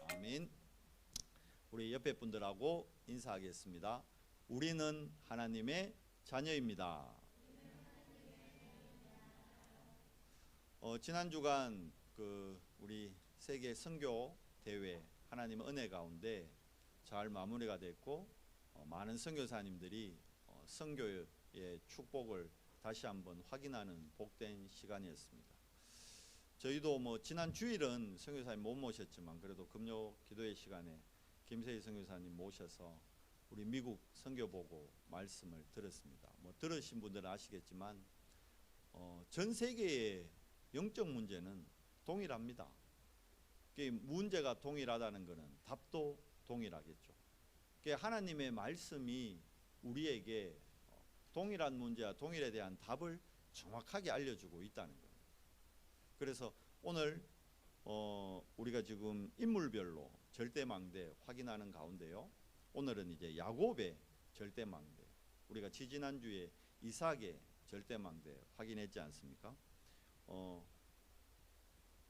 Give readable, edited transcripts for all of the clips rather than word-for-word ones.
아멘. 우리 옆에 분들하고 인사하겠습니다. 우리는 하나님의 자녀입니다. 지난 주간 우리 세계 선교 대회 하나님의 은혜 가운데 잘 마무리가 됐고 많은 선교사님들이 선교의 축복을 다시 한번 확인하는 복된 시간이었습니다. 저희도 지난 주일은 선교사님 못 모셨지만 그래도 금요 기도회 시간에 김세희 선교사님 모셔서 우리 미국 선교 보고 말씀을 들었습니다. 들으신 분들은 아시겠지만 전 세계의 영적 문제는 동일합니다. 문제가 동일하다는 것은 답도 동일하겠죠. 하나님의 말씀이 우리에게 동일한 문제와 동일에 대한 답을 정확하게 알려주고 있다는 거예요. 그래서 오늘 우리가 지금 인물별로 절대망대 확인하는 가운데요. 오늘은 이제 야곱의 절대망대, 우리가 지지난주에 이삭의 절대망대 확인했지 않습니까?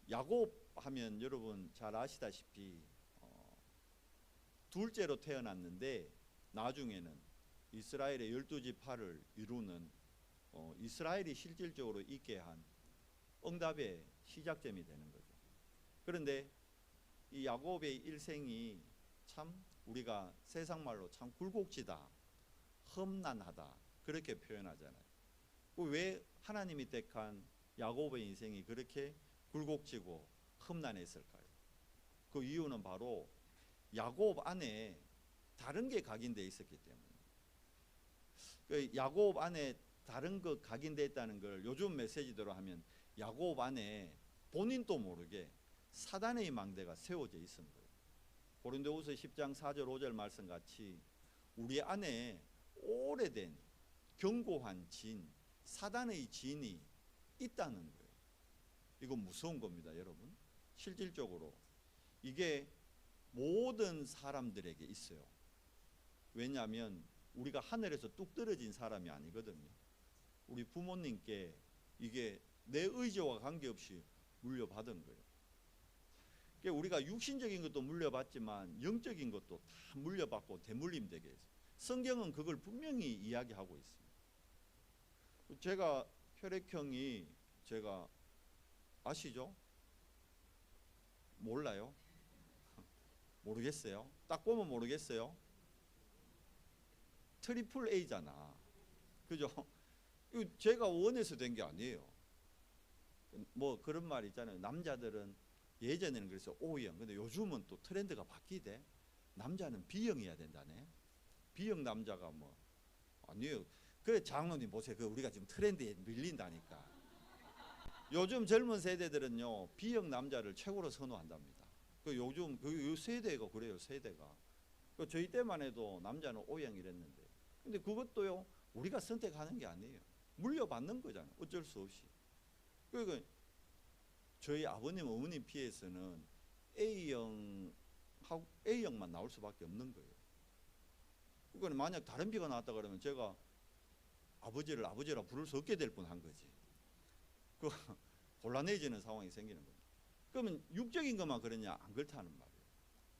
야곱 하면 여러분 잘 아시다시피 둘째로 태어났는데 나중에는 이스라엘의 12지파를 이루는 이스라엘이 실질적으로 있게 한 응답의 시작점이 되는 거죠. 그런데 이 야곱의 일생이 참 우리가 세상말로 참 굴곡지다, 험난하다 그렇게 표현하잖아요. 왜 하나님이 택한 야곱의 인생이 그렇게 굴곡지고 험난했을까요? 그 이유는 바로 야곱 안에 다른 게 각인되어 있었기 때문에. 야곱 안에 다른 것 각인되어 있다는 걸 요즘 메시지대로 하면 야곱 안에 본인도 모르게 사단의 망대가 세워져 있은 거예요. 고린도후서 10장 4절 5절 말씀 같이 우리 안에 오래된 견고한 진, 사단의 진이 있다는 거예요. 이거 무서운 겁니다, 여러분. 실질적으로 이게 모든 사람들에게 있어요. 왜냐하면 우리가 하늘에서 뚝 떨어진 사람이 아니거든요. 우리 부모님께 이게 내 의지와 관계없이 물려받은 거예요. 우리가 육신적인 것도 물려받지만 영적인 것도 다 물려받고 대물림 되게 했어요. 성경은 그걸 분명히 이야기하고 있습니다. 제가 혈액형이 제가 아시죠? 몰라요? 모르겠어요? 딱 보면 모르겠어요? 트리플 A잖아. 그죠? 제가 원해서 된 게 아니에요. 그런 말 있잖아요. 남자들은 예전에는 그래서 O형, 근데 요즘은 또 트렌드가 바뀌대. 남자는 B형이어야 된다네. B형 남자가 아니에요. 그래 장로님 보세요. 우리가 지금 트렌드에 밀린다니까. 요즘 젊은 세대들은요 B형 남자를 최고로 선호한답니다. 요즘 이 세대가 그래요. 세대가. 저희 때만 해도 남자는 O형 이랬는데, 근데 그것도요 우리가 선택하는 게 아니에요. 물려받는 거잖아요. 어쩔 수 없이. 그러니까 저희 아버님 어머님 피에서는 A형만 나올 수밖에 없는 거예요. 그러니까 만약 다른 B가 나왔다 그러면 제가 아버지를 아버지라 부를 수 없게 될 뻔한 거지. 곤란해지는 상황이 생기는 겁니다. 그러면 육적인 것만 그러냐? 안 그렇다는 말이에요.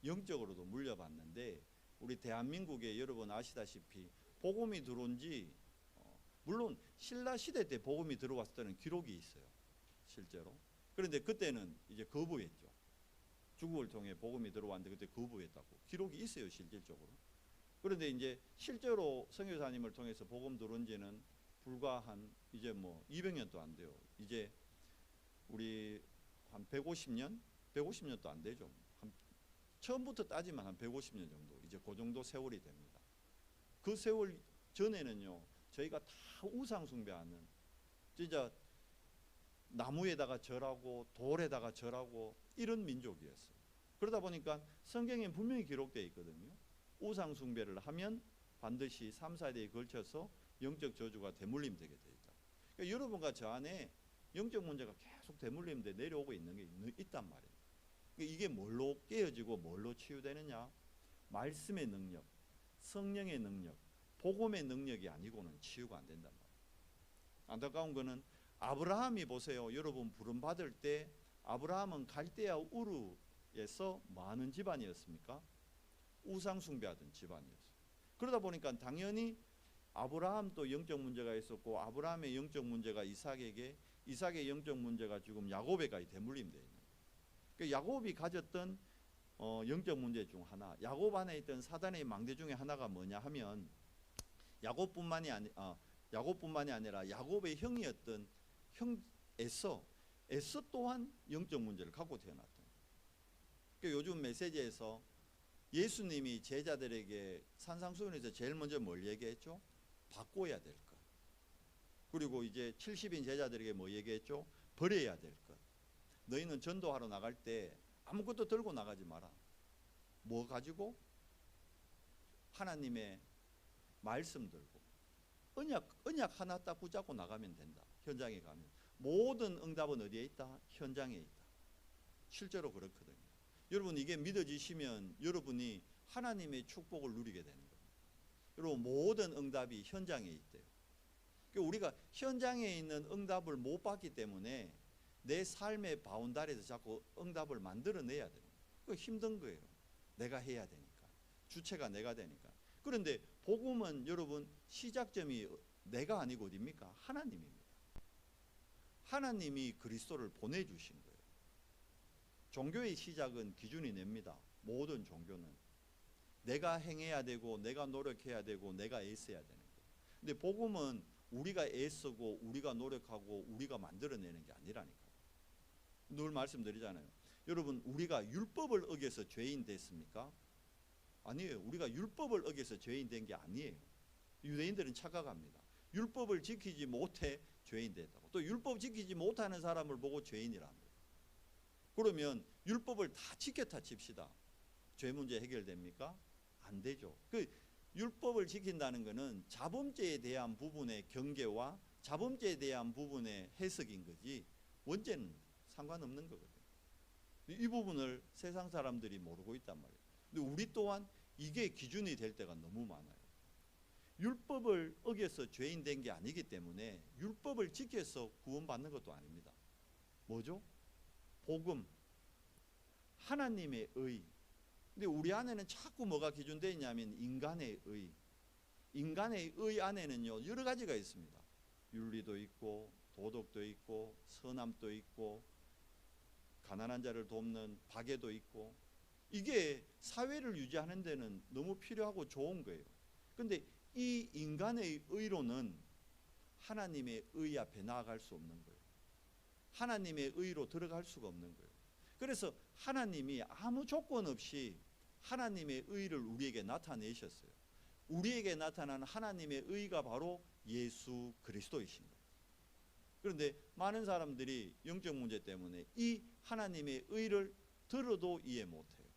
영적으로도 물려받는데, 우리 대한민국에 여러분 아시다시피 복음이 들어온 지 물론 신라 시대 때 복음이 들어왔을 때는 기록이 있어요. 실제로. 그런데 그때는 이제 거부했죠. 중국을 통해 복음이 들어왔는데 그때 거부했다고 기록이 있어요, 실질적으로. 그런데 이제 실제로 선교사님을 통해서 복음 들어온 지는 불과 한 이제 200년도 안 돼요. 이제 우리 한 150년도 안 되죠. 처음부터 따지면 한 150년 정도, 이제 그 정도 세월이 됩니다. 그 세월 전에는요 저희가 다 우상 숭배하는, 진짜 나무에다가 절하고 돌에다가 절하고 이런 민족이었어요. 그러다 보니까 성경에 분명히 기록되어 있거든요. 우상 숭배를 하면 반드시 3, 4대에 걸쳐서 영적 저주가 대물림 되게 되어 있다. 그러니까 여러분과 저 안에 영적 문제가 계속 대물림돼 내려오고 있는 게 있단 말이에요. 그러니까 이게 뭘로 깨어지고 뭘로 치유되느냐? 말씀의 능력, 성령의 능력, 복음의 능력이 아니고는 치유가 안 된단 말이에요. 안타까운 거는 아브라함이 보세요. 여러분 부름 받을 때 아브라함은 갈대아 우르에서 뭐 하는 집안이었습니까? 우상 숭배하던 집안이었어요. 그러다 보니까 당연히 아브라함도 영적 문제가 있었고, 아브라함의 영적 문제가 이삭에게, 이삭의 영적 문제가 지금 야곱에까지 대물림되어 있는 거예요. 그러니까 야곱이 가졌던 영적 문제 중 하나, 야곱 안에 있던 사단의 망대 중에 하나가 뭐냐 하면 야곱뿐만이 아니라 야곱의 형이었던 형 에서 또한 영적 문제를 갖고 태어났던 거예요. 그러니까 요즘 메시지에서 예수님이 제자들에게 산상수훈에서 제일 먼저 뭘 얘기했죠? 바꿔야 될 것. 그리고 이제 70인 제자들에게 뭐 얘기했죠? 버려야 될 것. 너희는 전도하러 나갈 때 아무것도 들고 나가지 마라. 뭐 가지고? 하나님의 말씀 들고 언약 하나 딱 붙잡고 나가면 된다. 현장에 가면 모든 응답은 어디에 있다? 현장에 있다. 실제로 그렇거든요. 여러분 이게 믿어지시면 여러분이 하나님의 축복을 누리게 되는 겁니다. 여러분 모든 응답이 현장에 있대요. 그러니까 우리가 현장에 있는 응답을 못 받기 때문에 내 삶의 바운다리에서 자꾸 응답을 만들어내야 돼요. 그거 힘든 거예요. 내가 해야 되니까. 주체가 내가 되니까. 그런데 복음은 여러분 시작점이 내가 아니고 어디입니까? 하나님입니다. 하나님이 그리스도를 보내주신 거예요. 종교의 시작은 기준이 냅니다. 모든 종교는 내가 행해야 되고 내가 노력해야 되고 내가 애써야 되는 거예요. 근데 복음은 우리가 애쓰고 우리가 노력하고 우리가 만들어내는 게 아니라니까요. 늘 말씀드리잖아요. 여러분 우리가 율법을 어겨서 죄인 됐습니까? 아니에요. 우리가 율법을 어겨서 죄인 된 게 아니에요. 유대인들은 착각합니다. 율법을 지키지 못해 죄인 됐다고. 또 율법 지키지 못하는 사람을 보고 죄인이랍니다. 그러면 율법을 다 지켰다 칩시다. 죄 문제 해결됩니까? 안 되죠. 그 율법을 지킨다는 것은 자범죄에 대한 부분의 경계와 자범죄에 대한 부분의 해석인 거지 원죄는 상관없는 거거든요. 이 부분을 세상 사람들이 모르고 있단 말이에요. 근데 우리 또한 이게 기준이 될 때가 너무 많아요. 율법을 어겨서 죄인 된 게 아니기 때문에 율법을 지켜서 구원받는 것도 아닙니다. 뭐죠? 복음, 하나님의 의. 근데 우리 안에는 자꾸 뭐가 기준되어 있냐면 인간의 의. 인간의 의 안에는요 여러 가지가 있습니다. 윤리도 있고 도덕도 있고 선함도 있고 가난한 자를 돕는 박애도 있고, 이게 사회를 유지하는 데는 너무 필요하고 좋은 거예요. 근데 이 인간의 의로는 하나님의 의 앞에 나아갈 수 없는 거예요. 하나님의 의로 들어갈 수가 없는 거예요. 그래서 하나님이 아무 조건 없이 하나님의 의를 우리에게 나타내셨어요. 우리에게 나타난 하나님의 의가 바로 예수 그리스도이신 거예요. 그런데 많은 사람들이 영적 문제 때문에 이 하나님의 의를 들어도 이해 못해요.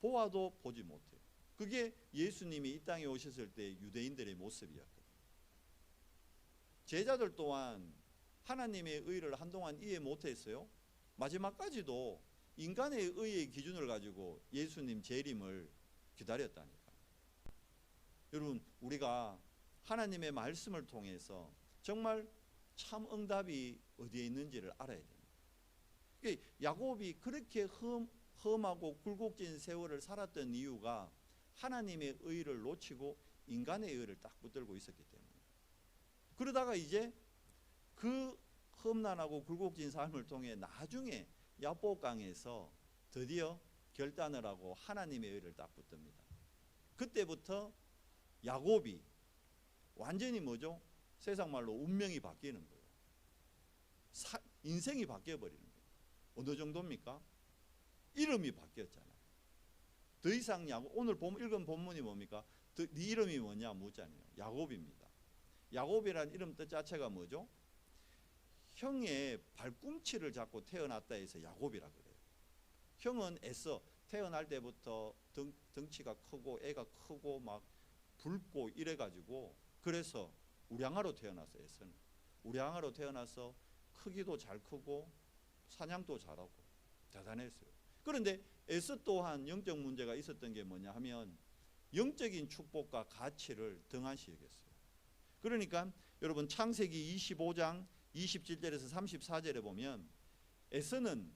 보아도 보지 못해요. 그게 예수님이 이 땅에 오셨을 때 유대인들의 모습이었거든요. 제자들 또한 하나님의 의를 한동안 이해 못했어요. 마지막까지도 인간의 의의 기준을 가지고 예수님 재림을 기다렸다니까. 여러분 우리가 하나님의 말씀을 통해서 정말 참 응답이 어디에 있는지를 알아야 됩니다. 야곱이 그렇게 험하고 굴곡진 세월을 살았던 이유가 하나님의 의를 놓치고 인간의 의를 딱 붙들고 있었기 때문에. 그러다가 이제 그 험난하고 굴곡진 삶을 통해 나중에 야복강에서 드디어 결단을 하고 하나님의 의를 딱 붙듭니다. 그때부터 야곱이 완전히 뭐죠? 세상 말로 운명이 바뀌는 거예요. 인생이 바뀌어버리는 거예요. 어느 정도입니까? 이름이 바뀌었잖아요. 더 이상 오늘 읽은 본문이 뭡니까? 네 이름이 뭐냐 묻잖아요. 야곱입니다. 야곱이라는 이름 뜻 자체가 뭐죠? 형의 발꿈치를 잡고 태어났다 해서 야곱이라 그래요. 형은 애써 태어날 때부터 덩치가 크고 애가 크고 막 붉고 이래가지고 그래서 우량아로 태어났어요. 애써는 우량아로 태어나서 크기도 잘 크고 사냥도 잘하고 대단했어요. 그런데 에서 또한 영적 문제가 있었던 게 뭐냐 하면 영적인 축복과 가치를 등한시 여겼어요. 그러니까 여러분 창세기 25장 27절에서 34절에 보면 에서는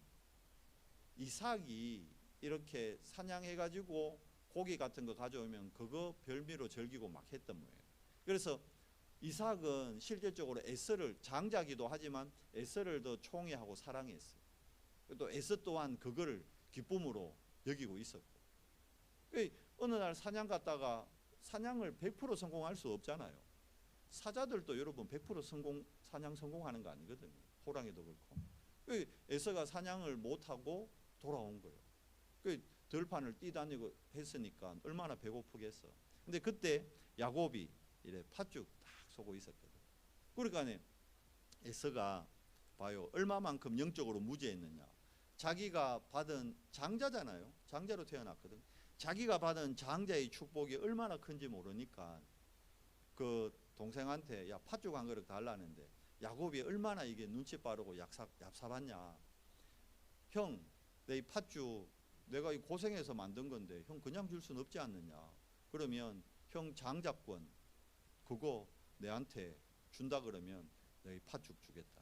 이삭이 이렇게 사냥해가지고 고기 같은 거 가져오면 그거 별미로 즐기고 막 했던 모양이에요. 그래서 이삭은 실질적으로 에서를, 장자기도 하지만 에서를 더 총애하고 사랑했어요. 또 에서 또한 그거를 기쁨으로 여기고 있었고, 어느 날 사냥 갔다가 사냥을 100% 성공할 수 없잖아요. 사자들도 여러분 100% 사냥 성공하는 거 아니거든요. 호랑이도 그렇고. 에서가 사냥을 못하고 돌아온 거예요. 들판을 뛰다니고 했으니까 얼마나 배고프겠어. 근데 그때 야곱이 이래 팥죽 딱 쏘고 있었거든. 그러니까 에서가 봐요, 얼마만큼 영적으로 무지했느냐. 자기가 받은 장자잖아요. 장자로 태어났거든. 자기가 받은 장자의 축복이 얼마나 큰지 모르니까 그 동생한테 야 팥죽 한 그릇 달라는데, 야곱이 얼마나 이게 눈치 빠르고 얍삽하냐. 형, 내 이 팥죽 내가 이 고생해서 만든 건데 형 그냥 줄 수는 없지 않느냐. 그러면 형 장자권 그거 내한테 준다 그러면 내가 이 팥죽 주겠다.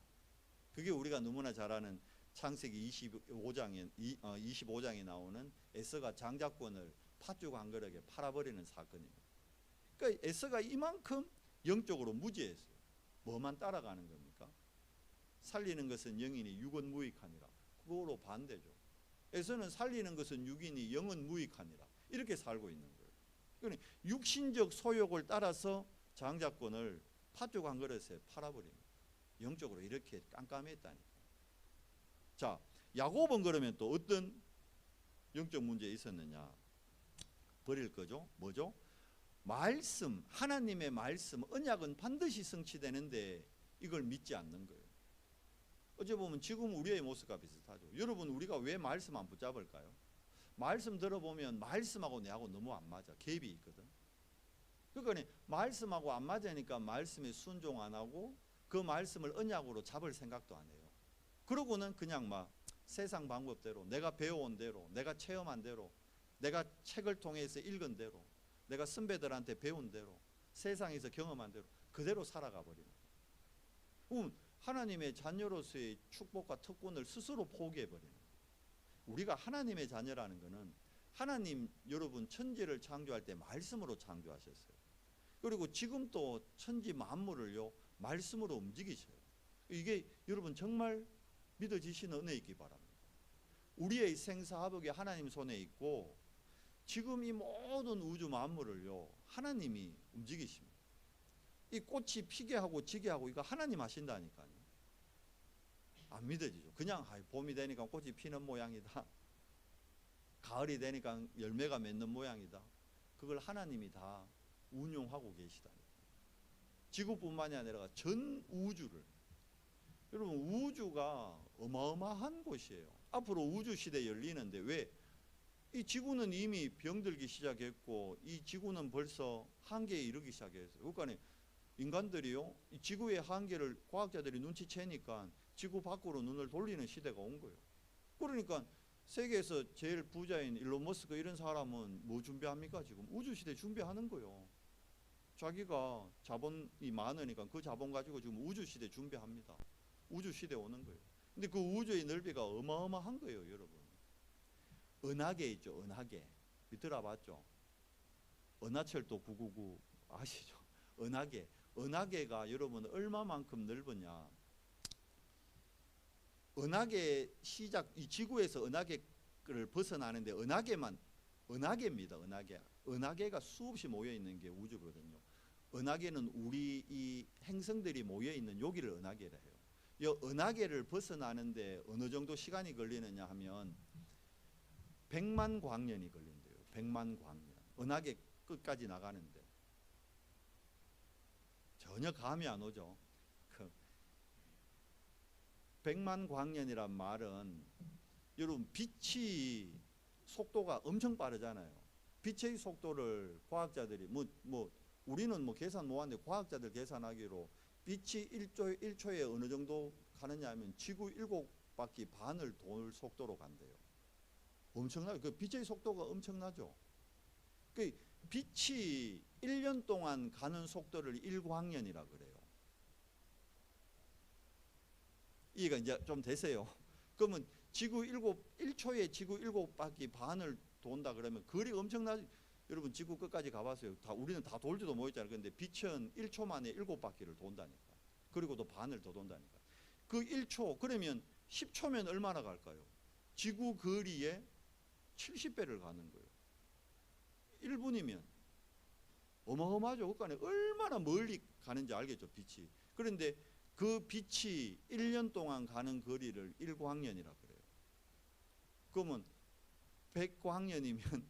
그게 우리가 너무나 잘 아는 창세기 25장에 나오는 에서가 장자권을 팥죽 한 그릇에 팔아버리는 사건입니다. 그러니까 에서가 이만큼 영적으로 무지했어요. 뭐만 따라가는 겁니까? 살리는 것은 영이니 육은 무익하니라. 그거로 반대죠. 에서는 살리는 것은 육이니 영은 무익하니라. 이렇게 살고 있는 거예요. 그러니까 육신적 소욕을 따라서 장자권을 팥죽 한 그릇에 팔아버립니다. 영적으로 이렇게 깜깜했다니까. 자, 야곱은 그러면 또 어떤 영적 문제에 있었느냐? 버릴 거죠. 뭐죠? 말씀, 하나님의 말씀, 언약은 반드시 성취되는데 이걸 믿지 않는 거예요. 어찌 보면 지금 우리의 모습과 비슷하죠. 여러분, 우리가 왜 말씀 안 붙잡을까요? 말씀 들어보면 말씀하고 내하고 너무 안 맞아. 갭이 있거든. 그러니까 말씀하고 안 맞으니까 말씀에 순종 안 하고 그 말씀을 언약으로 잡을 생각도 안 해요. 그러고는 그냥 막 세상 방법대로, 내가 배워온 대로, 내가 체험한 대로, 내가 책을 통해서 읽은 대로, 내가 선배들한테 배운 대로, 세상에서 경험한 대로 그대로 살아가 버리는 거예요. 하나님의 자녀로서의 축복과 특권을 스스로 포기해버리는 거예요. 우리가 하나님의 자녀라는 것은 하나님, 여러분 천지를 창조할 때 말씀으로 창조하셨어요. 그리고 지금 또 천지 만물을요 말씀으로 움직이셔요. 이게 여러분 정말 믿어지시는 은혜 있기 바랍니다. 우리의 생사화복이 하나님 손에 있고 지금 이 모든 우주 만물을요 하나님이 움직이십니다. 이 꽃이 피게 하고 지게 하고 이거 하나님 하신다니까요. 안 믿어지죠. 그냥 봄이 되니까 꽃이 피는 모양이다, 가을이 되니까 열매가 맺는 모양이다. 그걸 하나님이 다 운용하고 계시다니까. 지구뿐만이 아니라 전 우주를. 여러분, 우주가 어마어마한 곳이에요. 앞으로 우주 시대 열리는데 왜? 이 지구는 이미 병들기 시작했고 이 지구는 벌써 한계에 이르기 시작했어요. 그러니까 인간들이요 이 지구의 한계를 과학자들이 눈치채니까 지구 밖으로 눈을 돌리는 시대가 온 거예요. 그러니까 세계에서 제일 부자인 일론 머스크 이런 사람은 뭐 준비합니까? 지금 우주 시대 준비하는 거예요. 자기가 자본이 많으니까 그 자본 가지고 지금 우주 시대 준비합니다. 우주 시대 오는 거예요. 근데 그 우주의 넓이가 어마어마한 거예요, 여러분. 은하계 있죠, 은하계. 들어봤죠? 은하철도 999 아시죠? 은하계. 은하계가 여러분 얼마만큼 넓으냐? 은하계 시작, 이 지구에서 은하계를 벗어나는데 은하계입니다. 은하계가 수없이 모여 있는 게 우주거든요. 은하계는 우리 이 행성들이 모여 있는 여기를 은하계라 해요. 이 은하계를 벗어나는데 어느 정도 시간이 걸리느냐 하면 100만 광년이 걸린대요. 100만 광년. 은하계 끝까지 나가는데 전혀 감이 안 오죠. 100만 광년이란 말은 여러분 빛이 속도가 엄청 빠르잖아요. 빛의 속도를 과학자들이 우리는 뭐 계산 못 하는데 과학자들 계산하기로 빛이 1초에 어느 정도 가느냐 하면 지구 7바퀴 반을 돌 속도로 간대요. 엄청나요. 그 빛의 속도가 엄청나죠. 그 빛이 1년 동안 가는 속도를 1광년이라 그래요. 이해가 이제 좀 되세요? 그러면 지구 1초에 지구 7바퀴 반을 돈다 그러면 거리가 엄청나지. 여러분 지구 끝까지 가봤어요? 우리는 다 돌지도 못했잖아요. 근데 빛은 1초 만에 7바퀴를 돈다니까. 그리고 또 반을 더 돈다니까. 그 1초, 그러면 10초면 얼마나 갈까요? 지구 거리에 70배를 가는 거예요. 1분이면 어마어마하죠. 그러니까 얼마나 멀리 가는지 알겠죠, 빛이. 그런데 그 빛이 1년 동안 가는 거리를 1광년이라 그래요. 그러면 100광년이면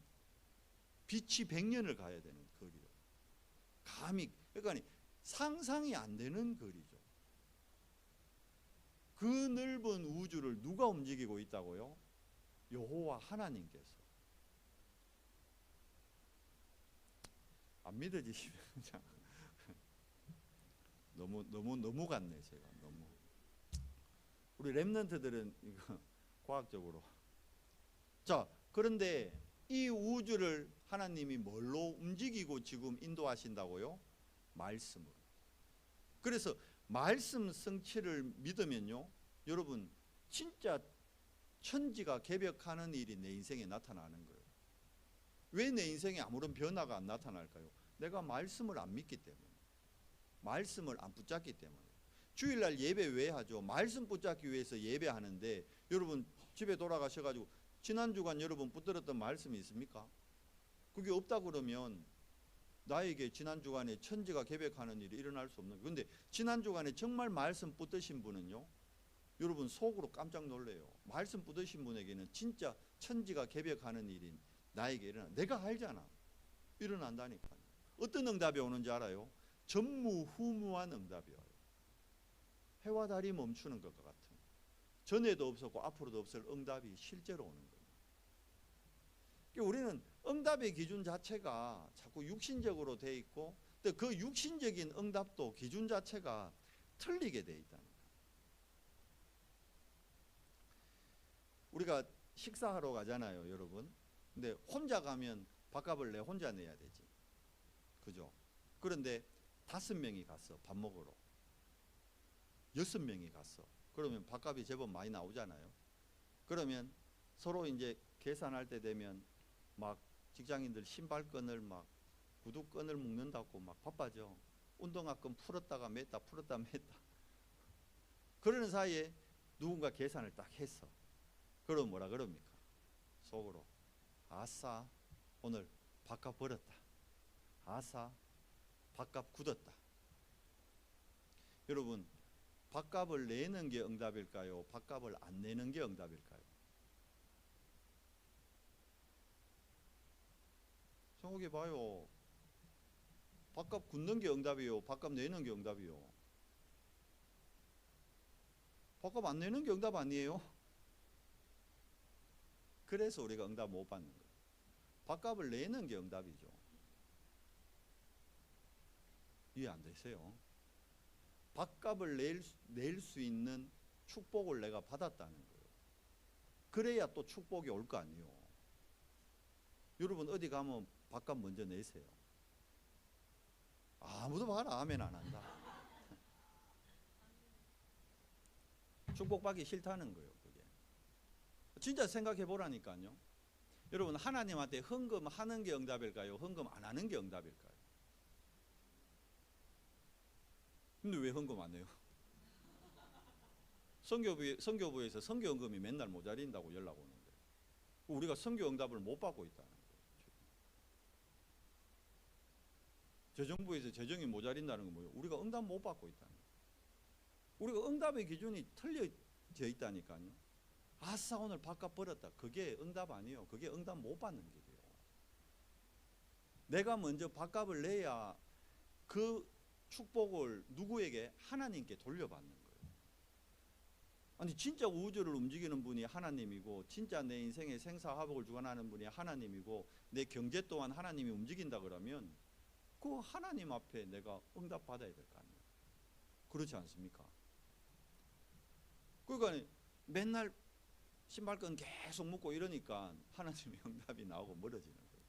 빛이 100년을 가야 되는 거리요. 감히, 그러니까 상상이 안 되는 거리죠. 그 넓은 우주를 누가 움직이고 있다고요? 여호와 하나님께서. 안 믿어지시면 너무 같네. 제가 너무. 우리 랩런트들은 이거 과학적으로. 자, 그런데 이 우주를 하나님이 뭘로 움직이고 지금 인도하신다고요? 말씀으로. 그래서 말씀 성취를 믿으면요, 여러분 진짜 천지가 개벽하는 일이 내 인생에 나타나는 거예요. 왜 내 인생에 아무런 변화가 안 나타날까요? 내가 말씀을 안 믿기 때문에, 말씀을 안 붙잡기 때문에. 주일날 예배 왜 하죠? 말씀 붙잡기 위해서 예배하는데, 여러분 집에 돌아가셔가지고 지난 주간 여러분 붙들었던 말씀이 있습니까? 그게 없다 그러면 나에게 지난 주간에 천지가 개벽하는 일이 일어날 수 없는 거예요. 그런데 지난 주간에 정말 말씀 붙드신 분은요, 여러분 속으로 깜짝 놀래요. 말씀 붙드신 분에게는 진짜 천지가 개벽하는 일이 나에게 일어나. 내가 알잖아. 일어난다니까요. 어떤 응답이 오는지 알아요? 전무후무한 응답이 와요. 해와 달이 멈추는 것과 같은, 전에도 없었고 앞으로도 없을 응답이 실제로 오는 거예요. 우리는 응답의 기준 자체가 자꾸 육신적으로 돼 있고, 또 그 육신적인 응답도 기준 자체가 틀리게 돼 있다니까. 우리가 식사하러 가잖아요, 여러분. 근데 혼자 가면 밥값을 내 혼자 내야 되지, 그죠? 그런데 5명이 갔어, 밥 먹으러. 6명이 갔어. 그러면 밥값이 제법 많이 나오잖아요. 그러면 서로 이제 계산할 때 되면 막 직장인들 신발끈을 막 구두끈을 묶는다고 막 바빠져. 운동화끈 풀었다가 맸다 풀었다 맸다. 그러는 사이에 누군가 계산을 딱 했어. 그럼 뭐라 그럽니까? 속으로, 아싸 오늘 밥값 벌었다. 아싸 밥값 굳었다. 여러분, 밥값을 내는 게 응답일까요? 밥값을 안 내는 게 응답일까요? 생각해 봐요. 밥값 굳는 게 응답이요, 밥값 내는 게 응답이요? 밥값 안 내는 게 응답 아니에요? 그래서 우리가 응답 못 받는 거예요. 밥값을 내는 게 응답이죠. 이해 안 되세요? 밥값을 낼 수 있는 축복을 내가 받았다는 거예요. 그래야 또 축복이 올 거 아니에요. 여러분 어디 가면 밥값 먼저 내세요? 아무도 봐라 아멘 안 한다. 축복받기 싫다는 거예요. 그게 진짜 생각해 보라니까요. 여러분, 하나님한테 헌금하는 게 응답일까요? 헌금 안 하는 게 응답일까요? 근데 왜 헌금 안 해요? 선교부에서 선교헌금이 맨날 모자린다고 연락 오는데, 우리가 선교응답을 못 받고 있다는 거예요. 재정부에서 재정이 모자린다는 건 뭐예요? 우리가 응답 못 받고 있다는 거예요. 우리가 응답의 기준이 틀려져 있다니까요. 아싸 오늘 밥값 벌었다. 그게 응답 아니에요. 그게 응답 못 받는 길이에요. 내가 먼저 밥값을 내야 그 축복을 누구에게? 하나님께 돌려받는 거예요. 아니 진짜 우주를 움직이는 분이 하나님이고, 진짜 내 인생의 생사화복을 주관하는 분이 하나님이고, 내 경제 또한 하나님이 움직인다 그러면 그 하나님 앞에 내가 응답 받아야 될 거 아니에요. 그렇지 않습니까? 그러니까 맨날 신발끈 계속 묶고 이러니까 하나님의 응답이 나오고 멀어지는 거예요.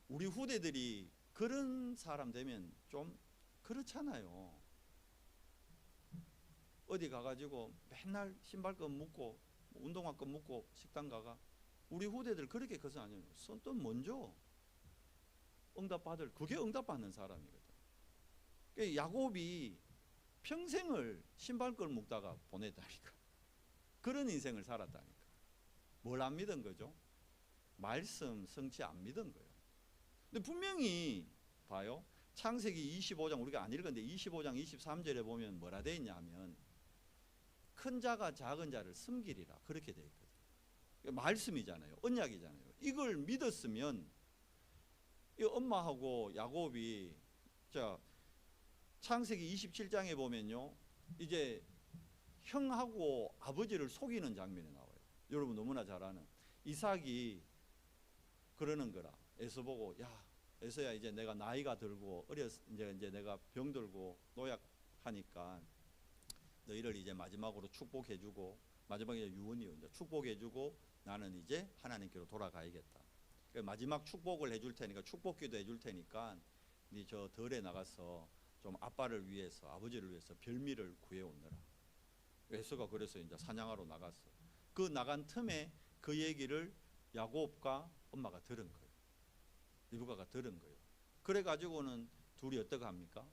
우리 후대들이 그런 사람 되면 좀 그렇잖아요. 어디 가가지고 맨날 신발끈 묶고 운동화끈 묶고 식당 가가. 우리 후대들 그렇게 커서 아니에요. 손돈 먼저 응답받을, 그게 응답받는 사람이거든. 그러니까 야곱이 평생을 신발끈 묶다가 보냈다니까. 그런 인생을 살았다니까. 뭘 안 믿은 거죠? 말씀 성취 안 믿은 거예요. 근데 분명히 봐요. 창세기 25장, 우리가 안 읽었는데 25장 23절에 보면 뭐라 돼 있냐면 큰 자가 작은 자를 섬기리라, 그렇게 돼 있거든. 말씀이잖아요. 언약이잖아요. 이걸 믿었으면 이 엄마하고 야곱이, 자 창세기 27장에 보면요, 이제 형하고 아버지를 속이는 장면이 나와요. 여러분 너무나 잘 아는 이삭이 그러는 거라. 에서 보고, 야 에서야, 이제 내가 나이가 들고 이제 내가 병들고 노약하니까 너희를 이제 마지막으로 축복해주고, 마지막에 유언이요, 이제 축복해주고 나는 이제 하나님께로 돌아가야겠다. 마지막 축복을 해줄 테니까, 축복기도 해줄 테니까 네 저 덜에 나가서 좀 아빠를 위해서, 아버지를 위해서 별미를 구해오느라. 에서가 그래서 이제 사냥하러 나갔어. 그 나간 틈에 그 얘기를 야곱과 엄마가 들은 거예요. 리브가가 들은 거예요. 그래 가지고는 둘이 어떻게 합니까?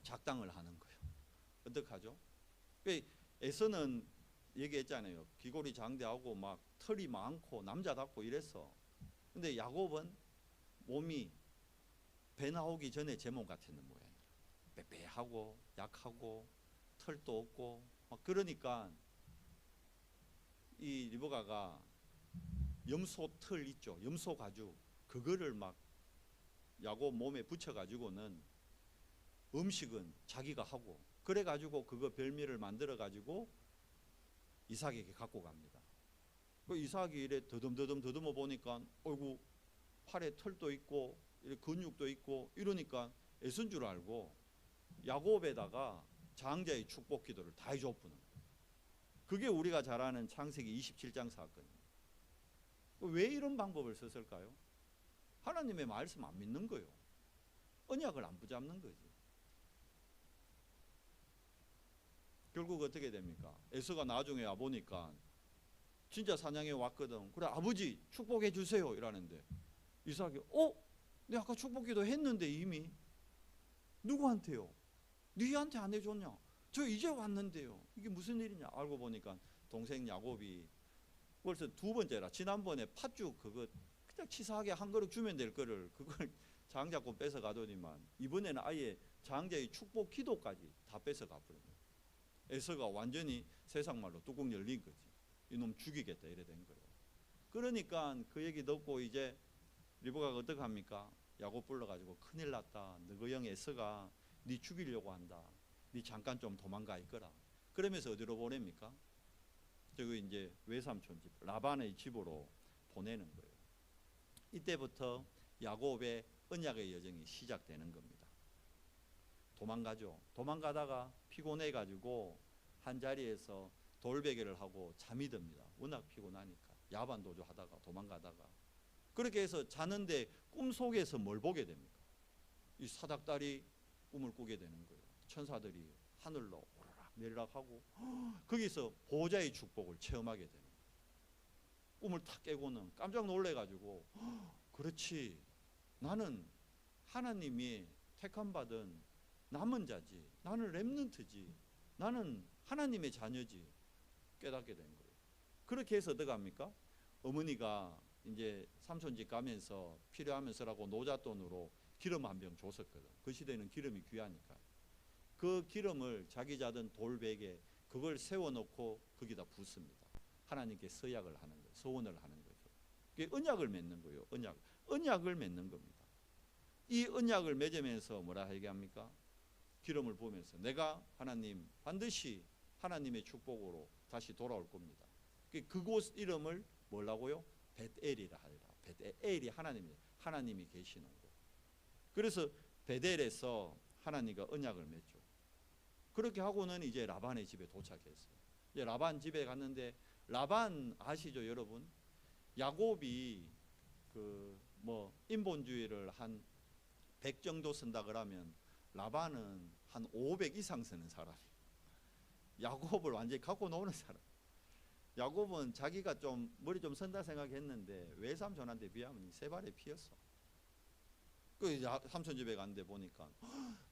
작당을 하는 거예요. 어떻게 하죠? 에서는 얘기했잖아요. 귀골이 장대하고 막 털이 많고 남자답고 이랬어. 근데 야곱은 몸이 배 나오기 전에 제 몸 같았는 모양이에요. 빼빼하고 약하고 털도 없고 막. 그러니까 이 리브가가 염소 털 있죠, 염소 가죽, 그거를 막 야곱 몸에 붙여 가지고는 음식은 자기가 하고, 그래 가지고 그거 별미를 만들어 가지고 이삭에게 갖고 갑니다. 그 이삭이 이래 더듬더듬 더듬어 보니까 어이구 팔에 털도 있고 근육도 있고 이러니까 애쓴 줄 알고 야곱에다가 장자의 축복 기도를 다 해줬구나. 그게 우리가 잘 아는 창세기 27장 사건이에요. 왜 이런 방법을 썼을까요? 하나님의 말씀 안 믿는 거예요. 언약을 안 붙잡는 거지. 결국 어떻게 됩니까? 에서가 나중에 와보니까 진짜 사냥에 왔거든. 그래 아버지 축복해 주세요 이러는데 이삭이 내가 아까 축복기도 했는데 이미. 누구한테요? 너희한테 안 해줬냐? 저 이제 왔는데요. 이게 무슨 일이냐? 알고 보니까 동생 야곱이 벌써 두 번째라. 지난번에 팥죽 그거 그냥 치사하게 한 그릇 주면 될 거를 그걸 장자권 뺏어 가더니만 이번에는 아예 장자의 축복 기도까지 다 뺏어 가버린 거예요. 에서가 완전히 세상 말로 뚜껑 열린 거지. 이놈 죽이겠다 이래 된 거예요. 그러니까 그 얘기 듣고 이제 리브가가 어떻게 합니까? 야곱 불러가지고 큰일 났다. 너그 형 에서가 네 죽이려고 한다. 네 잠깐 좀 도망가 있거라. 그러면서 어디로 보냅니까? 저기 이제 외삼촌 집 라반의 집으로 보내는 거예요. 이때부터 야곱의 언약의 여정이 시작되는 겁니다. 도망가죠. 도망가다가 피곤해 가지고 한 자리에서 돌베개를 하고 잠이 듭니다. 워낙 피곤하니까. 야반도주 하다가 도망가다가 그렇게 해서 자는데 꿈속에서 뭘 보게 됩니까? 이 사닥다리 꿈을 꾸게 되는 거예요. 천사들이 하늘로 오르락 내리락하고 거기서 보호자의 축복을 체험하게 되는 거예요. 꿈을 탁 깨고는 깜짝 놀래가지고 그렇지, 나는 하나님이 택함받은 남은 자지, 나는 렘넌트지, 나는 하나님의 자녀지 깨닫게 된 거예요. 그렇게 해서 어떻게 합니까? 어머니가 이제 삼촌집 가면서 필요하면서라고 노잣돈으로 기름 한 병 줬었거든. 그 시대는 기름이 귀하니까. 그 기름을 자기 자던 돌베개 그걸 세워놓고 거기다 붓습니다. 하나님께 서약을 하는 거예요. 소원을 하는 거죠. 그게 언약을 맺는 거예요. 언약을 맺는 겁니다. 이 언약을 맺으면서 뭐라 얘기합니까? 기름을 부으면서 내가 하나님 반드시 하나님의 축복으로 다시 돌아올 겁니다. 그곳 이름을 뭐라고요? 벳엘이라 하리라. 벳엘이 하나님이 계시는 곳. 그래서 베델에서 하나님과 언약을 맺죠. 그렇게 하고는 이제 라반의 집에 도착했어요. 이제 라반 집에 갔는데 라반 아시죠, 여러분? 야곱이 인본주의를 한 100 정도 쓴다 그러면 라반은 한 500 이상 쓰는 사람이에요. 야곱을 완전히 갖고 노는 사람. 야곱은 자기가 좀 머리 좀 선다 생각했는데 외삼촌한테 비하면 세 발에 피었어. 그 삼촌 집에 갔는데 보니까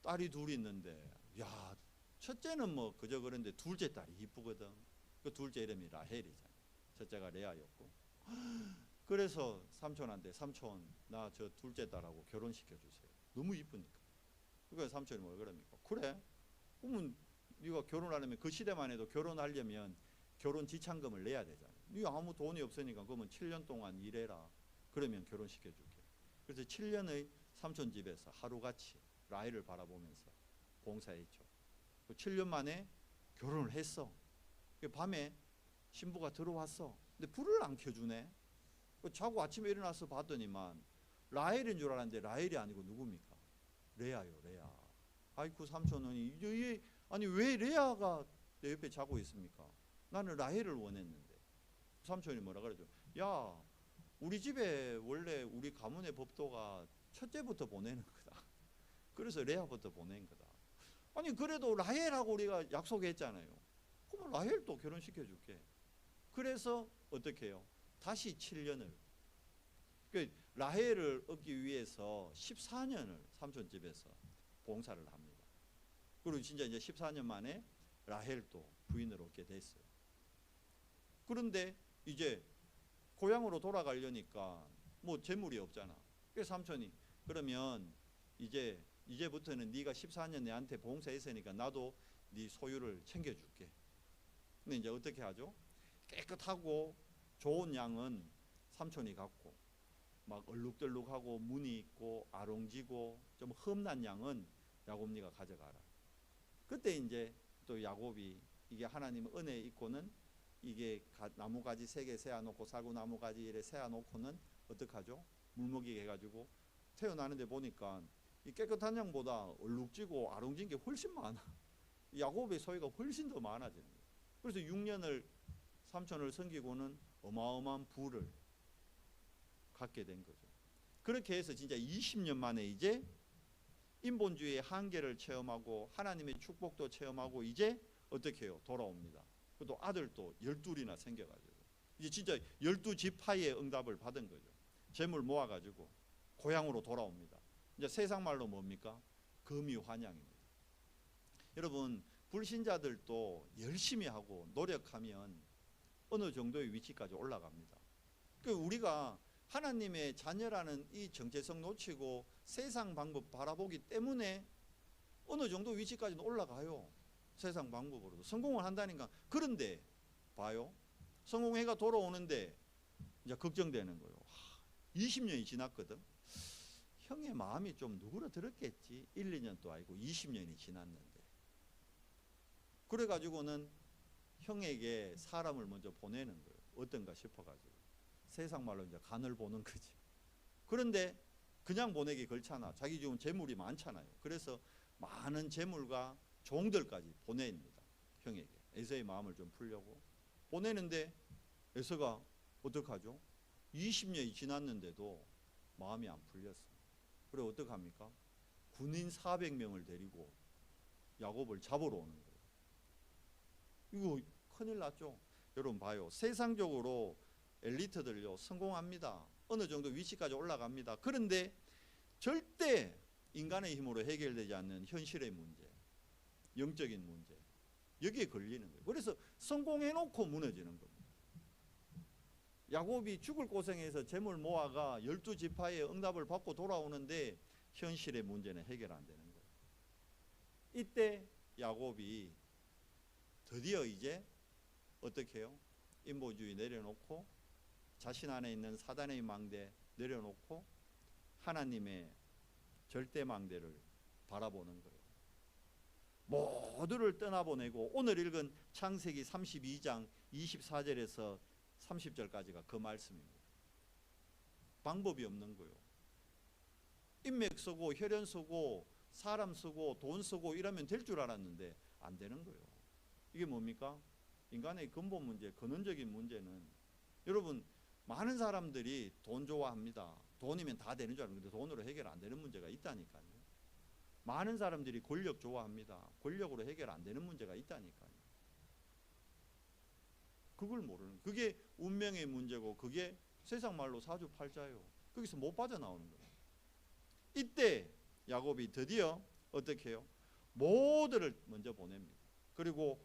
딸이 둘이 있는데, 야, 첫째는 뭐 그저 그런데 둘째 딸이 이쁘거든. 그 둘째 이름이 라헬이잖아. 첫째가 레아였고. 그래서 삼촌한테, 삼촌 나 저 둘째 딸하고 결혼시켜 주세요. 너무 이쁘니까. 그러니까 삼촌이 뭘 그럽니까? 그래? 그러면 네가 결혼하려면, 그 시대만 해도 결혼하려면 결혼 지참금을 내야 되잖아. 네 아무 돈이 없으니까 그러면 7년 동안 일해라. 그러면 결혼시켜 줄게. 그래서 7년의 삼촌 집에서 하루같이 라헬을 바라보면서 봉사했죠. 7년 만에 결혼을 했어. 밤에 신부가 들어왔어. 근데 불을 안 켜주네. 자고 아침에 일어나서 봤더니만 라헬인 줄 알았는데 라헬이 아니고 누굽니까? 레아요, 레아. 아이쿠 삼촌은 아니 왜 레아가 내 옆에 자고 있습니까? 나는 라헬을 원했는데. 삼촌이 뭐라 그러죠? 야, 우리 집에 원래 우리 가문의 법도가 첫째부터 보내는 거다. 그래서 레아부터 보낸 거다. 아니 그래도 라헬하고 우리가 약속했잖아요. 그럼 라헬도 결혼시켜 줄게. 그래서 어떻게 해요? 다시 7년을. 라헬을 얻기 위해서 14년을 삼촌 집에서 봉사를 합니다. 그리고 진짜 이제 14년 만에 라헬도 부인을 얻게 됐어요. 그런데 이제 고향으로 돌아가려니까 뭐 재물이 없잖아. 그래서 삼촌이 그러면 이제부터는 네가 14년 내한테 봉사했으니까 나도 네 소유를 챙겨줄게. 근데 이제 어떻게 하죠? 깨끗하고 좋은 양은 삼촌이 갖고, 막 얼룩덜룩하고 무늬 있고 아롱지고 좀 흠난 양은 야곱니가 가져가라. 그때 이제 또 야곱이 이게 하나님 은혜 있고는 이게 나무가지 3개 세워놓고 살구나무가지 이래 세워놓고는 어떡하죠? 물먹이게 해가지고 태어나는데 보니까 이 깨끗한 양보다 얼룩지고 아롱진 게 훨씬 많아. 야곱의 소유가 훨씬 더 많아지는 거예요. 그래서 6년을 삼촌을 섬기고는 어마어마한 부를 갖게 된 거죠. 그렇게 해서 진짜 20년 만에 이제 인본주의의 한계를 체험하고 하나님의 축복도 체험하고 이제 어떻게 해요? 돌아옵니다. 또 아들도 12이나 생겨가지고 이제 진짜 12지파의 응답을 받은 거죠. 재물 모아가지고 고향으로 돌아옵니다. 이제 세상 말로 뭡니까? 금이환양입니다. 여러분, 불신자들도 열심히 하고 노력하면 어느 정도의 위치까지 올라갑니다. 우리가 하나님의 자녀라는 이 정체성 놓치고 세상 방법 바라보기 때문에 어느 정도 위치까지는 올라가요. 세상 방법으로도 성공을 한다니까. 그런데 봐요, 성공해가 돌아오는데 이제 걱정되는 거예요. 20년이 지났거든. 형의 마음이 좀 누그러들었겠지. 1, 2년도 아니고 20년이 지났는데. 그래가지고는 형에게 사람을 먼저 보내는 거예요. 어떤가 싶어가지고. 세상 말로 이제 간을 보는 거지. 그런데 그냥 보내기 그렇잖아. 자기 지금 재물이 많잖아요. 그래서 많은 재물과 종들까지 보냅니다. 형에게. 에서의 마음을 좀 풀려고 보내는데 에서가 어떡하죠? 20년이 지났는데도 마음이 안 풀렸어. 그래 어떡합니까? 군인 400명을 데리고 야곱을 잡으러 오는 거예요. 이거 큰일 났죠. 여러분 봐요. 세상적으로 엘리트들요 성공합니다. 어느 정도 위치까지 올라갑니다. 그런데 절대 인간의 힘으로 해결되지 않는 현실의 문제, 영적인 문제, 여기에 걸리는 거예요. 그래서 성공해놓고 무너지는 겁니다. 야곱이 죽을 고생해서 재물 모아가 12지파의 응답을 받고 돌아오는데 현실의 문제는 해결 안 되는 거예요. 이때 야곱이 드디어 이제 어떻게 해요? 인본주의 내려놓고 자신 안에 있는 사단의 망대 내려놓고 하나님의 절대망대를 바라보는 거예요. 모두를 떠나보내고 오늘 읽은 창세기 32장 24절에서 30절까지가 그 말씀입니다. 방법이 없는 거예요. 인맥 쓰고 혈연 쓰고 사람 쓰고 돈 쓰고 이러면 될 줄 알았는데 안 되는 거예요. 이게 뭡니까? 인간의 근본 문제, 근원적인 문제는 여러분 많은 사람들이 돈 좋아합니다. 돈이면 다 되는 줄 알았는데 돈으로 해결 안 되는 문제가 있다니까요. 많은 사람들이 권력 좋아합니다. 권력으로 해결 안 되는 문제가 있다니까요. 그걸 모르는, 그게 운명의 문제고 그게 세상 말로 사주팔자예요. 거기서 못 빠져나오는 거예요. 이때 야곱이 드디어 어떻게 해요? 모두를 먼저 보냅니다. 그리고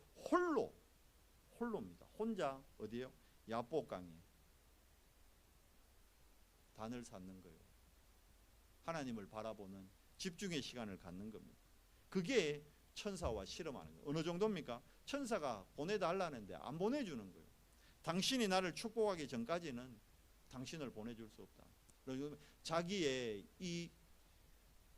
홀로입니다. 혼자 어디에요? 야복강에 단을 쌓는 거예요. 하나님을 바라보는 집중의 시간을 갖는 겁니다. 그게 천사와 실험하는 거예요. 어느 정도입니까? 천사가 보내달라는데 안 보내주는 거예요. 당신이 나를 축복하기 전까지는 당신을 보내줄 수 없다. 자기의 이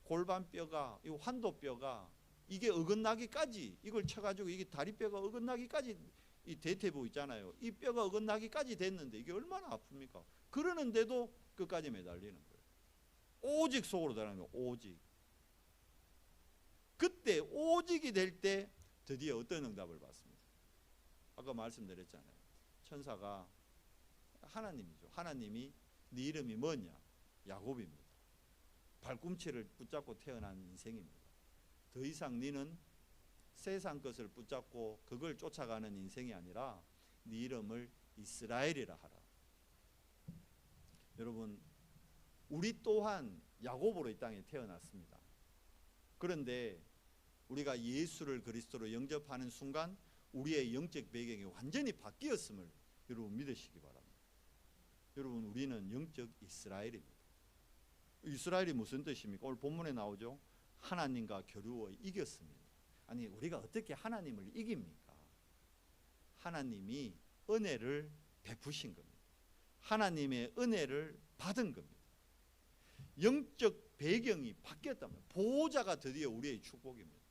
골반뼈가, 이 환도뼈가 이게 어긋나기까지, 이걸 쳐가지고 이게 다리뼈가 어긋나기까지, 이 대퇴부 있잖아요. 이 뼈가 어긋나기까지 됐는데 이게 얼마나 아픕니까? 그러는데도 끝까지 매달리는 거예요. 오직 속으로 들어가는 거예요. 오직. 그때 오직이 될 때 드디어 어떤 응답을 받습니다. 아까 말씀드렸잖아요. 천사가 하나님이죠. 하나님이 네 이름이 뭐냐? 야곱입니다. 발꿈치를 붙잡고 태어난 인생입니다. 더 이상 너는 세상 것을 붙잡고 그걸 쫓아가는 인생이 아니라 네 이름을 이스라엘이라 하라. 여러분, 우리 또한 야곱으로 이 땅에 태어났습니다. 그런데 우리가 예수를 그리스도로 영접하는 순간 우리의 영적 배경이 완전히 바뀌었음을 여러분 믿으시기 바랍니다. 여러분, 우리는 영적 이스라엘입니다. 이스라엘이 무슨 뜻입니까? 오늘 본문에 나오죠. 하나님과 겨루어 이겼습니다. 아니, 우리가 어떻게 하나님을 이깁니까? 하나님이 은혜를 베푸신 겁니다. 하나님의 은혜를 받은 겁니다. 영적 배경이 바뀌었다면 보호자가 드디어 우리의 축복입니다.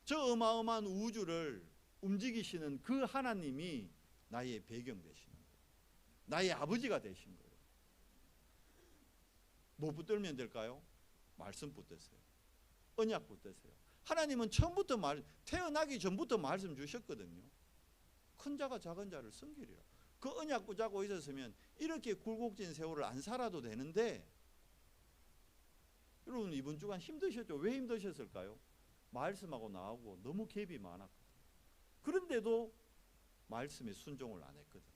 저 어마어마한 우주를 움직이시는 그 하나님이 나의 배경 되시는 거예요. 나의 아버지가 되신 거예요. 뭐 붙들면 될까요? 말씀 붙드세요. 언약 붙드세요. 하나님은 처음부터 태어나기 전부터 말씀 주셨거든요. 큰 자가 작은 자를 섬기리라. 그 언약 붙잡고 있었으면 이렇게 굴곡진 세월을 안 살아도 되는데, 여러분 이번 주간 힘드셨죠? 왜 힘드셨을까요? 말씀하고 나하고 너무 갭이 많았거든요. 그런데도 말씀에 순종을 안 했거든.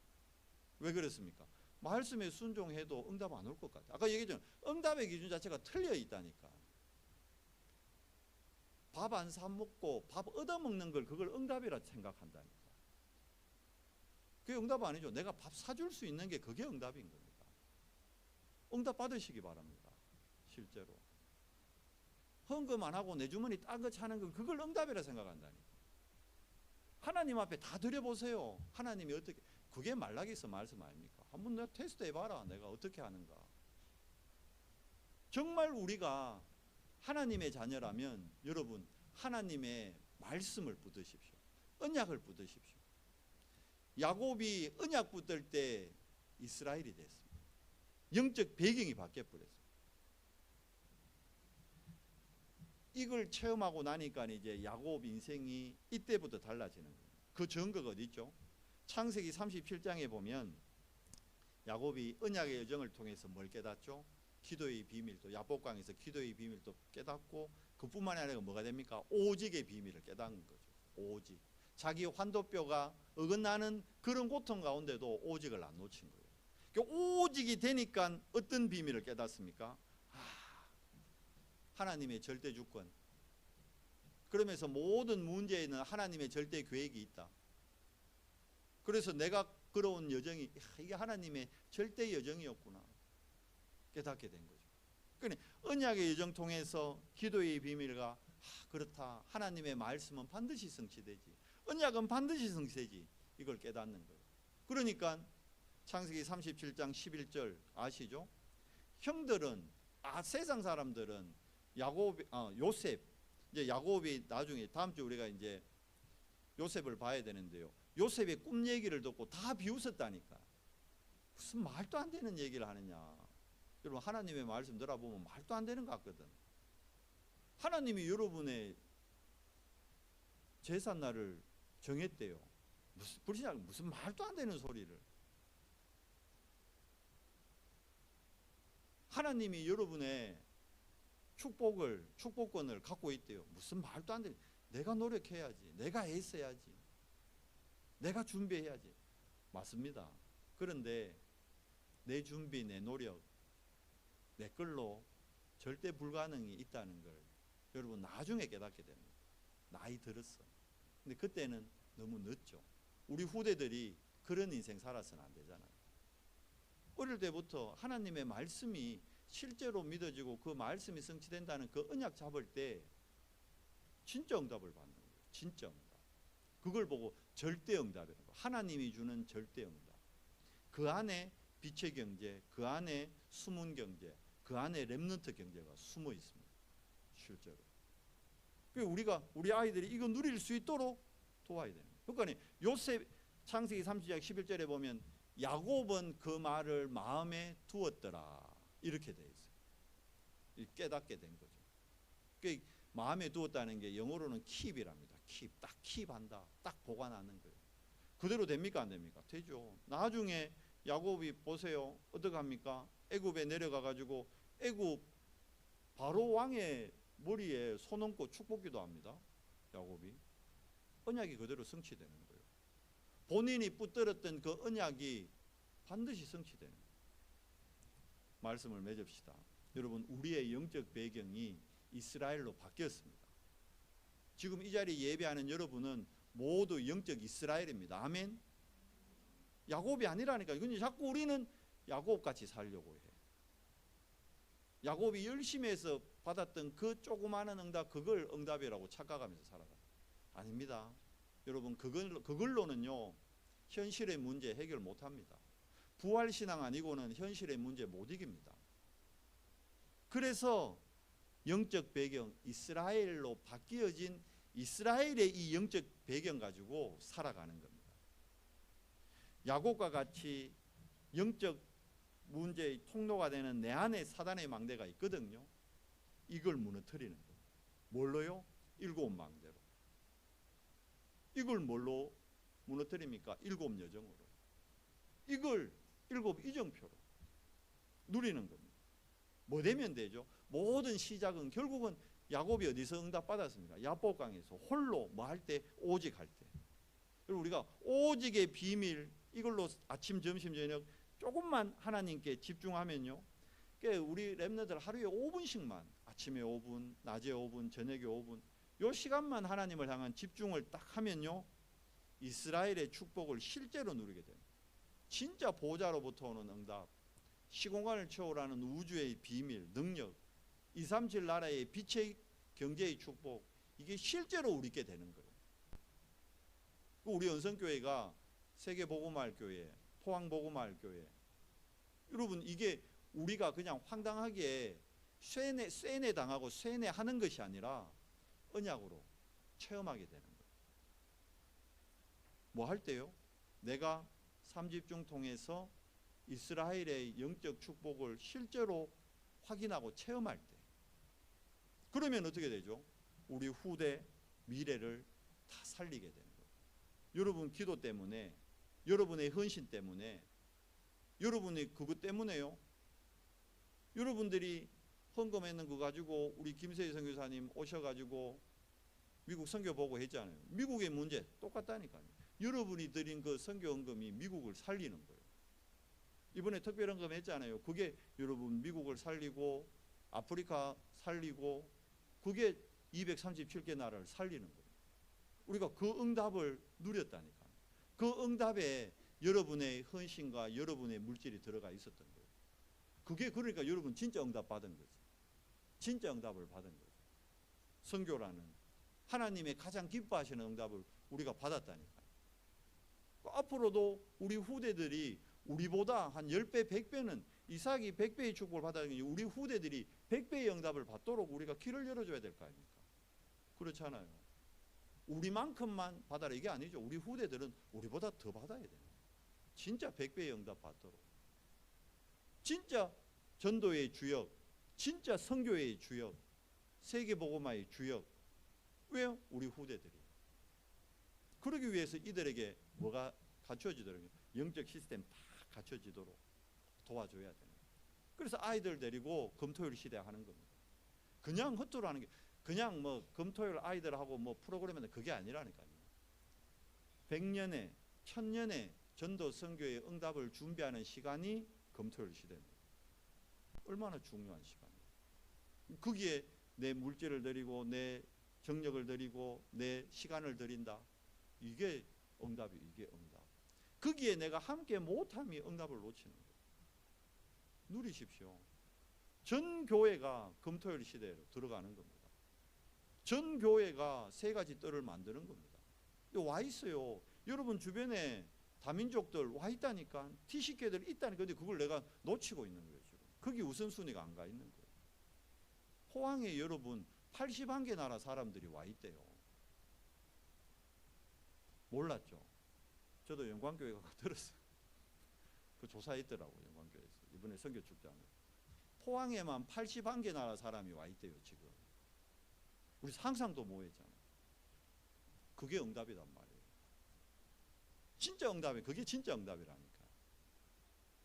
왜 그렇습니까? 말씀에 순종해도 응답 안 올 것 같아요. 아까 얘기했잖아요. 응답의 기준 자체가 틀려 있다니까. 밥 안 사 먹고 밥 얻어먹는 걸 그걸 응답이라 생각한다니까. 그게 응답 아니죠. 내가 밥 사줄 수 있는 게 그게 응답인 겁니다. 응답 받으시기 바랍니다. 실제로. 헌금 안 하고 내 주머니 딴 거 차는 건 그걸 응답이라 생각한다니까. 하나님 앞에 다 드려보세요. 하나님이 어떻게, 그게 말라기서 말씀 아닙니까? 한번 내가 테스트 해봐라. 내가 어떻게 하는가. 정말 우리가 하나님의 자녀라면 여러분 하나님의 말씀을 붙드십시오. 언약을 붙드십시오. 야곱이 언약 붙들 때 이스라엘이 됐습니다. 영적 배경이 바뀌어버렸어요. 이걸 체험하고 나니까 이제 야곱 인생이 이때부터 달라지는 거예요. 그 증거가 어디 있죠? 창세기 37장에 보면 야곱이 언약의 여정을 통해서 뭘 깨닫죠? 기도의 비밀도, 야복강에서 기도의 비밀도 깨닫고, 그뿐만이 아니라 뭐가 됩니까? 오직의 비밀을 깨닫는 거죠. 오직. 자기 환도뼈가 어긋나는 그런 고통 가운데도 오직을 안 놓친 거예요. 그러니까 오직이 되니까 어떤 비밀을 깨닫습니까? 하나님의 절대 주권. 그러면서 모든 문제에는 하나님의 절대 계획이 있다. 그래서 내가 걸어온 여정이 이게 하나님의 절대 여정이었구나 깨닫게 된 거죠. 그러니까 언약의 여정 통해서 기도의 비밀과 그렇다. 하나님의 말씀은 반드시 성취되지. 언약은 반드시 성취되지. 이걸 깨닫는 거예요. 그러니까 창세기 37장 11절 아시죠? 형들은 세상 사람들은 요셉, 이제 야곱이 나중에 다음 주 우리가 이제 요셉을 봐야 되는데요. 요셉의 꿈 얘기를 듣고 다 비웃었다니까. 무슨 말도 안 되는 얘기를 하느냐. 여러분 하나님의 말씀 들어보면 말도 안 되는 것 같거든. 하나님이 여러분의 제삿날을 정했대요. 무슨 말도 안 되는 소리를. 하나님이 여러분의 축복권을 갖고 있대요. 무슨 말도 안 되는. 내가 노력해야지. 내가 애써야지. 내가 준비해야지. 맞습니다. 그런데 내 준비, 내 노력, 내 걸로 절대 불가능이 있다는 걸 여러분 나중에 깨닫게 됩니다. 나이 들었어. 근데 그때는 너무 늦죠. 우리 후대들이 그런 인생 살아서는 안 되잖아요. 어릴 때부터 하나님의 말씀이 실제로 믿어지고 그 말씀이 성취된다는 그 언약 잡을 때 진짜 응답을 받는 거예요. 진짜 응답. 그걸 보고 절대 응답이라는 거예요. 하나님이 주는 절대 응답. 그 안에 빛의 경제, 그 안에 숨은 경제, 그 안에 렘넌트 경제가 숨어 있습니다. 실제로. 우리가 우리 아이들이 이거 누릴 수 있도록 도와야 되는 거예요. 그러니까 요셉 창세기 30장 11절에 보면 야곱은 그 말을 마음에 두었더라 이렇게 돼 있어요. 깨닫게 된 거죠. 마음에 두었다는 게 영어로는 keep이랍니다. keep, 딱 keep한다, 딱 보관하는 거예요. 그대로 됩니까 안 됩니까? 되죠. 나중에 야곱이 보세요. 어떻게 합니까? 애굽에 내려가 가지고 애굽 바로 왕의 머리에 손 얹고 축복기도 합니다. 야곱이. 언약이 그대로 성취되는 거예요. 본인이 붙들었던 그 언약이 반드시 성취되는 거예요. 말씀을 맺읍시다. 여러분, 우리의 영적 배경이 이스라엘로 바뀌었습니다. 지금 이 자리에 예배하는 여러분은 모두 영적 이스라엘입니다. 아멘. 야곱이 아니라니까. 근데 자꾸 우리는 야곱같이 살려고 해. 야곱이 열심히 해서 받았던 그 조그마한 응답, 그걸 응답이라고 착각하면서 살아가. 아닙니다. 여러분, 그걸로는요 현실의 문제 해결 못합니다. 부활신앙 아니고는 현실의 문제 못 이깁니다. 그래서 영적 배경, 이스라엘로 바뀌어진 이스라엘의 이 영적 배경 가지고 살아가는 겁니다. 야곱과 같이 영적 문제의 통로가 되는 내 안에 사단의 망대가 있거든요. 이걸 무너뜨리는 거예요. 뭘로요? 7망대로. 이걸 뭘로 무너뜨립니까? 7여정으로. 이걸 7이정표로 누리는 겁니다. 뭐 되면 되죠? 모든 시작은 결국은 야곱이 어디서 응답받았습니까? 야복강에서 홀로 뭐 할 때? 오직 할 때. 그리고 우리가 오직의 비밀, 이걸로 아침, 점심, 저녁 조금만 하나님께 집중하면요, 우리 렘너들 하루에 5분씩만, 아침에 5분, 낮에 5분, 저녁에 5분, 요 시간만 하나님을 향한 집중을 딱 하면요, 이스라엘의 축복을 실제로 누리게 됩니다. 진짜 보호자로부터 오는 응답, 시공간을 초월하는 우주의 비밀, 능력, 237 나라의 빛의 경제의 축복, 이게 실제로 우리께 되는 거예요. 우리 연성교회가 세계복음화교회, 포항복음화교회, 여러분, 이게 우리가 그냥 황당하게 쇠뇌 당하고 쇠뇌 하는 것이 아니라 언약으로 체험하게 되는 거예요. 뭐 할 때요? 내가 삼집중 통해서 이스라엘의 영적 축복을 실제로 확인하고 체험할 때, 그러면 어떻게 되죠? 우리 후대 미래를 다 살리게 되는 거예요. 여러분 기도 때문에, 여러분의 헌신 때문에, 여러분의 그것 때문에요. 여러분들이 헌금했는 거 가지고 우리 김세희 선교사님 오셔가지고 미국 선교 보고 했잖아요. 미국의 문제 똑같다니까요. 여러분이 드린 그 선교 헌금이 미국을 살리는 거예요. 이번에 특별 헌금 했잖아요. 그게 여러분 미국을 살리고 아프리카 살리고 그게 237개 나라를 살리는 거예요. 우리가 그 응답을 누렸다니까요. 그 응답에 여러분의 헌신과 여러분의 물질이 들어가 있었던 거예요. 그게 그러니까 여러분 진짜 응답 받은 거죠. 진짜 응답을 받은 거죠. 선교라는 하나님의 가장 기뻐하시는 응답을 우리가 받았다니까요. 앞으로도 우리 후대들이 우리보다 한 10배, 100배는, 이삭이 100배의 축복을 받았으니 우리 후대들이 100배의 응답을 받도록 우리가 길을 열어줘야 될 거 아닙니까? 그렇잖아요. 우리만큼만 받아라 이게 아니죠. 우리 후대들은 우리보다 더 받아야 돼요. 진짜 100배의 응답 받도록. 진짜 전도의 주역, 진짜 선교의 주역, 세계복음화의 주역. 왜요? 우리 후대들이. 그러기 위해서 이들에게 뭐가 갖춰지도록요? 영적 시스템 다 갖춰지도록 도와줘야 되는 거예요. 그래서 아이들 데리고 금토일 시대 하는 겁니다. 그냥 헛투로 하는 게, 그냥 뭐 금토일 아이들하고 뭐 프로그램인데 그게 아니라니까요. 100년에 1000년에 전도 선교의 응답을 준비하는 시간이 금토일 시대입니다. 얼마나 중요한 시간이에요. 거기에 내 물질을 드리고 내 정력을 드리고 내 시간을 드린다. 이게 응답이, 이게 응답. 거기에 내가 함께 못함이 응답을 놓치는 거예요. 누리십시오. 전 교회가 금토일 시대로 들어가는 겁니다. 전 교회가 세 가지 뜰을 만드는 겁니다. 와 있어요. 여러분 주변에 다민족들 와 있다니까. TCK들 있다니까. 근데 그걸 내가 놓치고 있는 거예요. 지금. 거기 우선순위가 안 가 있는 거예요. 포항에 여러분 81개 나라 사람들이 와 있대요. 몰랐죠? 저도 영광교회 가서 들었어요. 그 조사했더라고요. 영광교회에서. 이번에 선교축장을. 포항에만 81개 나라 사람이 와 있대요. 지금. 우리 상상도 못했잖아요. 그게 응답이란 말이에요. 진짜 응답이, 그게 진짜 응답이라니까.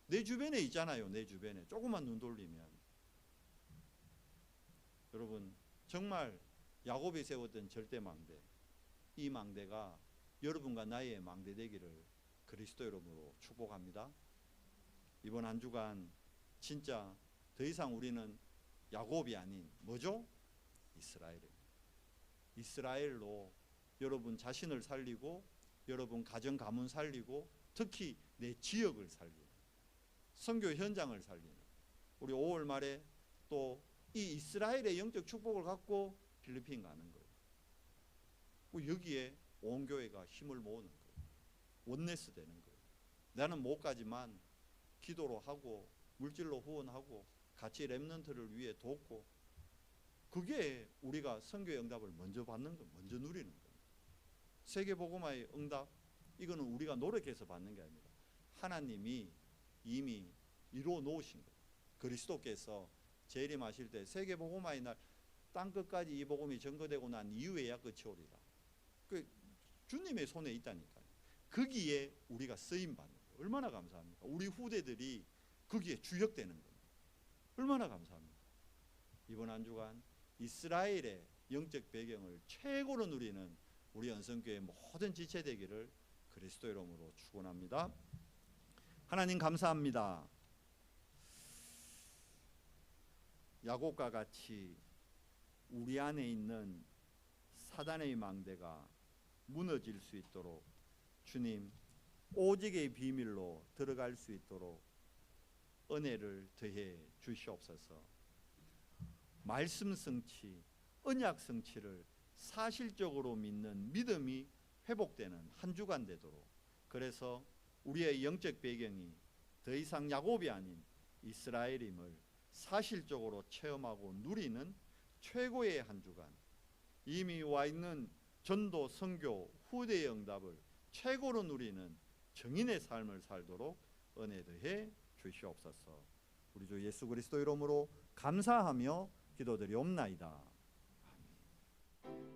내 주변에 있잖아요. 내 주변에. 조금만 눈 돌리면. 여러분 정말 야곱이 세웠던 절대 망대, 이 망대가 여러분과 나의 망대 되기를 그리스도 이름으로 축복합니다. 이번 한 주간 진짜 더 이상 우리는 야곱이 아닌 뭐죠? 이스라엘입니다. 이스라엘로 여러분 자신을 살리고 여러분 가정 가문 살리고 특히 내 지역을 살리는 선교 현장을 살리는 우리 5월 말에 또 이 이스라엘의 영적 축복을 갖고 필리핀 가는 거예요. 여기에 온 교회가 힘을 모으는 거예요. 원네스 되는 거예요. 나는 못 가지만 기도로 하고 물질로 후원하고 같이 렘넌트를 위해 돕고, 그게 우리가 선교의 응답을 먼저 받는 거, 먼저 누리는 거예요. 세계복음화의 응답, 이거는 우리가 노력해서 받는 게 아닙니다. 하나님이 이미 이루어 놓으신 거예요. 그리스도께서 재림하실 때 세계복음화의 날 땅끝까지 이 복음이 전거되고 난 이후에야 끝이 오리라. 그 주님의 손에 있다니까요. 거기에 우리가 쓰임 받는 거예요. 얼마나 감사합니까? 우리 후대들이 거기에 주역되는 겁니다. 얼마나 감사합니까? 이번 한 주간 이스라엘의 영적 배경을 최고로 누리는 우리 연성교회 모든 지체 되기를 그리스도 이름으로 축원합니다. 하나님 감사합니다. 야곱과 같이 우리 안에 있는 사단의 망대가 무너질 수 있도록 주님 오직의 비밀로 들어갈 수 있도록 은혜를 더해 주시옵소서. 말씀 성취, 언약 성취를 사실적으로 믿는 믿음이 회복되는 한 주간 되도록, 그래서 우리의 영적 배경이 더 이상 야곱이 아닌 이스라엘임을 사실적으로 체험하고 누리는 최고의 한 주간, 이미 와 있는 전도 선교 후대의 응답을 최고로 누리는 정인의 삶을 살도록 은혜 더해 주시옵소서. 우리 주 예수 그리스도 이름으로 감사하며 기도드리옵나이다. 아멘.